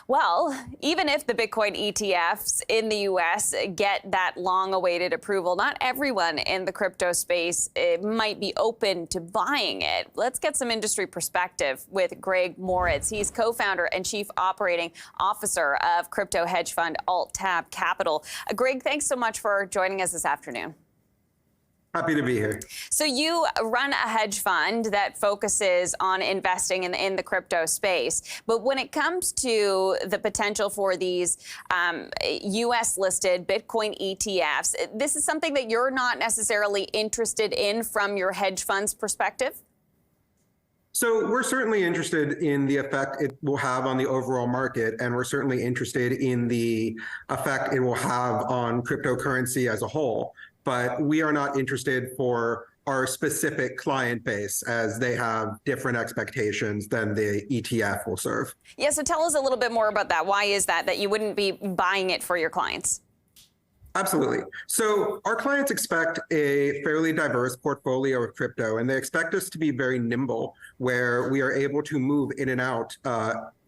Well, even if the Bitcoin ETFs in the U.S. get that long-awaited approval, not everyone in the crypto space might be open to buying it. Let's get some industry perspective with Greg Moritz. He's co-founder and chief operating officer of crypto hedge fund AltTab Capital. Greg, thanks so much for joining us this afternoon. Happy to be here. So you run a hedge fund that focuses on investing in the crypto space. But when it comes to the potential for these U.S.-listed Bitcoin ETFs, this is something that you're not necessarily interested in from your hedge fund's perspective? So we're certainly interested in the effect it will have on the overall market, and we're certainly interested in the effect it will have on cryptocurrency as a whole. But we are not interested for our specific client base, as they have different expectations than the ETF will serve. Yeah, so tell us a little bit more about that. Why is that you wouldn't be buying it for your clients? Absolutely. So our clients expect a fairly diverse portfolio of crypto, and they expect us to be very nimble, where we are able to move in and out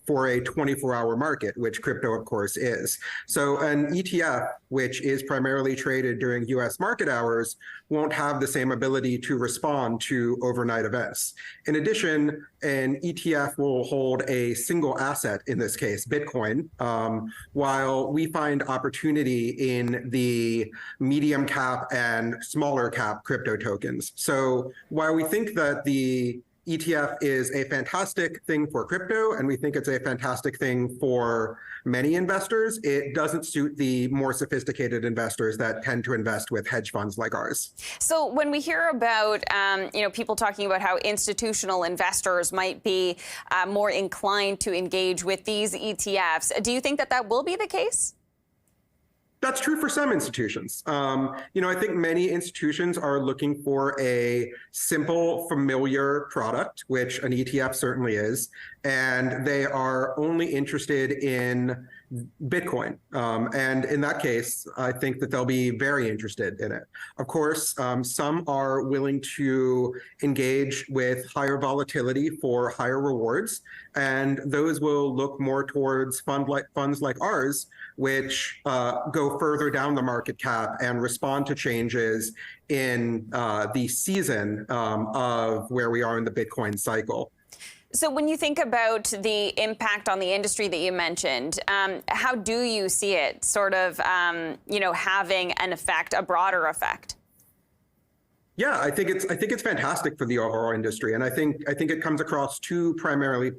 for a 24-hour market, which crypto, of course, is. So an ETF, which is primarily traded during US market hours, won't have the same ability to respond to overnight events. In addition, an ETF will hold a single asset, in this case, Bitcoin, while we find opportunity in the medium cap and smaller cap crypto tokens. So while we think that the ETF is a fantastic thing for crypto, and we think it's a fantastic thing for many investors, it doesn't suit the more sophisticated investors that tend to invest with hedge funds like ours. So when we hear about people talking about how institutional investors might be more inclined to engage with these ETFs, do you think that that will be the case? That's true for some institutions. I think many institutions are looking for a simple, familiar product, which an ETF certainly is, and they are only interested in Bitcoin. And in that case, I think that they'll be very interested in it. Of course, some are willing to engage with higher volatility for higher rewards, and those will look more towards funds like ours, which go further down the market cap and respond to changes in the season of where we are in the Bitcoin cycle. So when you think about the impact on the industry that you mentioned, how do you see it sort of, having an effect, a broader effect? Yeah, I think it's fantastic for the overall industry, and I think it comes across two primary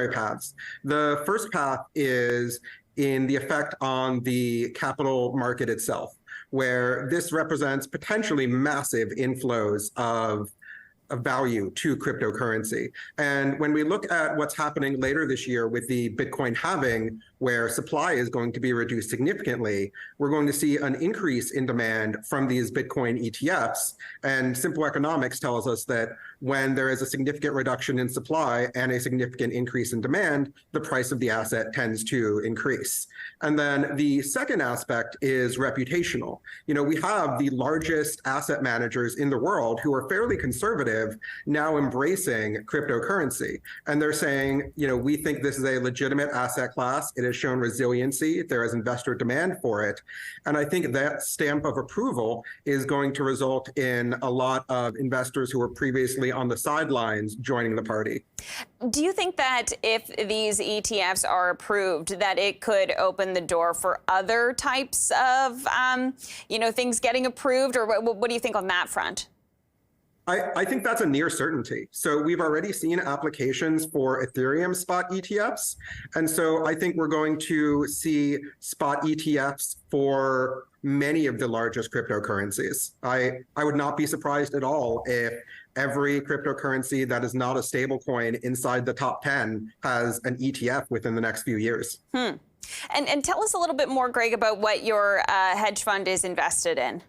paths. The first path is in the effect on the capital market itself, where this represents potentially massive inflows of value to cryptocurrency. And when we look at what's happening later this year with the Bitcoin halving, where supply is going to be reduced significantly, we're going to see an increase in demand from these Bitcoin ETFs. And simple economics tells us that when there is a significant reduction in supply and a significant increase in demand, the price of the asset tends to increase. And then the second aspect is reputational. We have the largest asset managers in the world who are fairly conservative now embracing cryptocurrency. And they're saying, we think this is a legitimate asset class. It has shown resiliency. There is investor demand for it. And I think that stamp of approval is going to result in a lot of investors who were previously on the sidelines joining the party. Do you think that if these ETFs are approved, that it could open the door for other types of, things getting approved? Or what do you think on that front? I think that's a near certainty. So we've already seen applications for Ethereum spot ETFs. And so I think we're going to see spot ETFs for many of the largest cryptocurrencies. I would not be surprised at all if every cryptocurrency that is not a stable coin inside the top 10 has an ETF within the next few years. And tell us a little bit more, Greg, about what your hedge fund is invested in.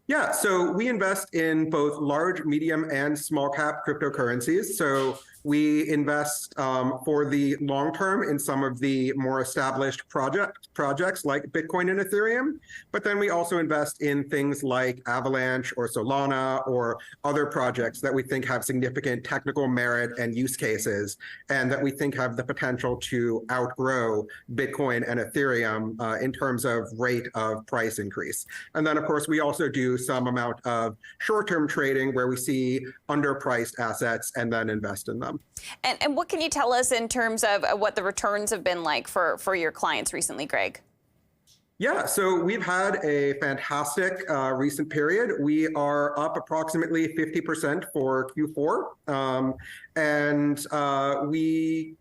Yeah, so we invest in both large, medium, and small cap cryptocurrencies. So We invest for the long term in some of the more established projects like Bitcoin and Ethereum, but then we also invest in things like Avalanche or Solana or other projects that we think have significant technical merit and use cases, and that we think have the potential to outgrow Bitcoin and Ethereum in terms of rate of price increase. And then, of course, we also do some amount of short-term trading where we see underpriced assets and then invest in them. And what can you tell us in terms of what the returns have been like for your clients recently, Greg? Yeah, so we've had a fantastic recent period. We are up approximately 50% for Q4, and we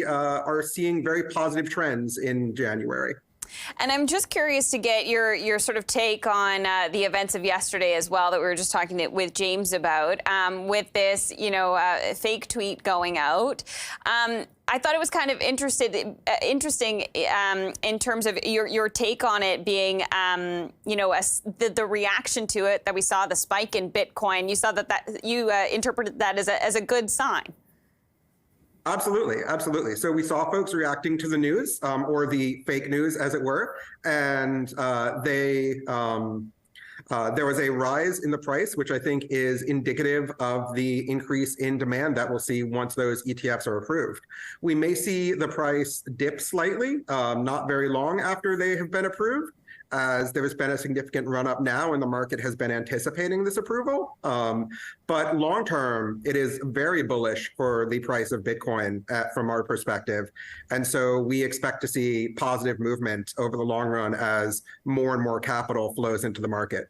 are seeing very positive trends in January. And I'm just curious to get your sort of take on the events of yesterday as well that we were just talking with James about, with this, fake tweet going out. I thought it was kind of interesting in terms of your take on it being, the reaction to it that we saw, the spike in Bitcoin. You saw that you interpreted that as a good sign. Absolutely, absolutely. So we saw folks reacting to the news, or the fake news, as it were, and there was a rise in the price, which I think is indicative of the increase in demand that we'll see once those ETFs are approved. We may see the price dip slightly, not very long after they have been approved, as there has been a significant run up now and the market has been anticipating this approval. But long term, it is very bullish for the price of Bitcoin from our perspective. And so we expect to see positive movement over the long run as more and more capital flows into the market.